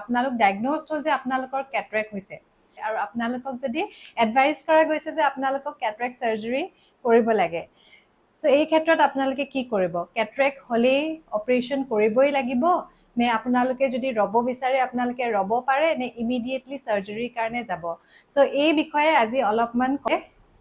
আপোনালোক ডায়াগন'জড হ'ল যে আপোনালোকৰ কেটৰেক্ট হৈছে আৰু আপোনালোকক যদি এডভাইচ কৰা গৈছে যে আপোনালোকক কেটৰেক্ট সাৰ্জাৰী কৰিব লাগে সো এই ক্ষেত্ৰত আপোনালোকে কি কৰিব কেটৰেক্ট হলেই অপাৰেশ্যন কৰিবই লাগিব নে আপোনালোকে যদি ৰব বিচাৰে আপোনালোকে ৰব পাৰে নে ইমিডিয়েটলি সাৰ্জাৰীৰ কাৰণে যাব সো এই বিষয়ে আজি অলপমান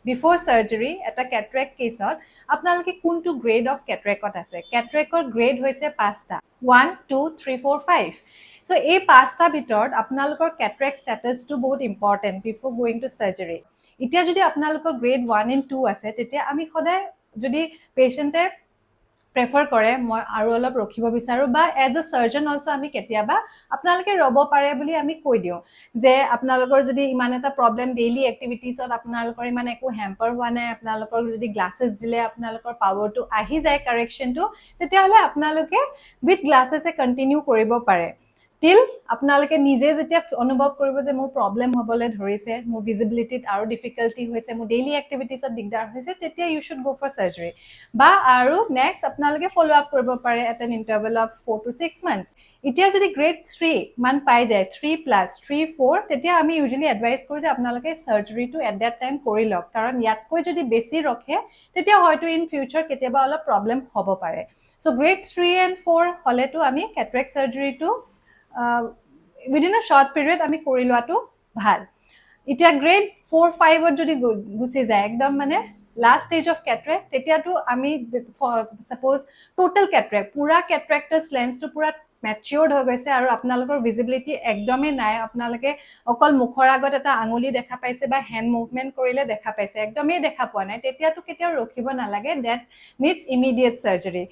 বিফোৰ সাৰ্জাৰী এটা কেটৰেক্ট কেছত আপোনালোকে কোনটো গ্ৰেড অফ কেটৰেক্টত আছে কেটৰেক্টৰ গ্ৰেড হৈছে 5টা 1 2 3 4 5 সো এই 5টা ভিতৰত আপোনালোকৰ কেটৰেক্ট ষ্টেটাসটো বহুত ইম্পৰ্টেন্ট বিফোৰ গোইং টু সাৰ্জাৰী এতিয়া যদি আপোনালোকৰ গ্ৰেড 1 and 2 আছে তেতিয়া আমি সদায় যদি পেশেন্টে প্ৰেফাৰ কৰে মই আৰু অলপ ৰখিব বিচাৰো বা এজ এ সাৰ্জন অলসো আমি কেতিয়াবা আপোনালোকে ৰব পাৰে বুলি আমি কৈ দিও যে আপোনালোকৰ যদি ইমান এটা প্ৰবলেম ডেইলি এক্টিভিটিছত আপোনালোকৰ ইমান একো হেম্পাৰ হোৱা নাই আপোনালোকৰ যদি গ্লাसेছ দিলে আপোনালোকৰ পাৱাৰটো আহি যায় কাৰেকচনটো তেতিয়া হলে আপোনালোকে উইথ গ্লাसेছে কন্টিনিউ কৰিব পাৰে টিল আপোনালোকে নিজে যেতিয়া অনুভৱ কৰিব যে মোৰ প্ৰবলেম হ'বলৈ ধৰিছে মোৰ ভিজিবিলিটিত আৰু ডিফিকাল্টি হৈছে মোৰ ডেইলি এক্টিভিটিছত দিগদাৰ হৈছে তেতিয়া ইউ শুড গো ফৰ সাৰ্জাৰী বা আৰু নেক্সট আপোনালোকে ফলো আপ কৰিব পাৰে at N interval of 4 to 6 months এতিয়া যদি গ্ৰেড 3 মান পাই যায় 3+3 4 তেতিয়া আমি ইউজুৱেলি এডভাইস কৰো যে আপোনালোকে সাৰ্জাৰীটো এট দ্যাট টাইম কৰি লওক কাৰণ ইয়াতকৈ যদি বেছি ৰখে তেতিয়া হয়তো ইন ফিউচাৰ কেতিয়াবা অলপ প্ৰবলেম হ'ব পাৰে সো গ্ৰেড 3 and 4 হলেতো আমি কেটৰেক্ট সাৰ্জাৰীটো within a short period আমি কৰি লোৱাটো ভাল এতিয়া গ্ৰেড 4 5 ত যদি গুছি যায় একদম মানে লাষ্ট স্টেজ অফ কেটৰেক্ট তেতিয়াতো আমি সাপোজ টোটাল কেটৰেক্ট পুৰা কেটৰেক্টাস লেন্সটো পুৰা ম্যাচিউৰড হৈ গৈছে আৰু আপোনালোকৰ ভিজিবিলিটি একদমেই নাই আপোনালোকে অকল মুখৰ আগত এটা আঙুলি দেখা পাইছে বা হ্যান্ড মুভমেন্ট কৰিলে দেখা পাইছে একদমেই দেখা পোৱা নাই তেতিয়াতো কেতিয়াও ৰখিব নালাগে দ্যাট নিডছ ইমিডিয়েট সাৰ্জাৰী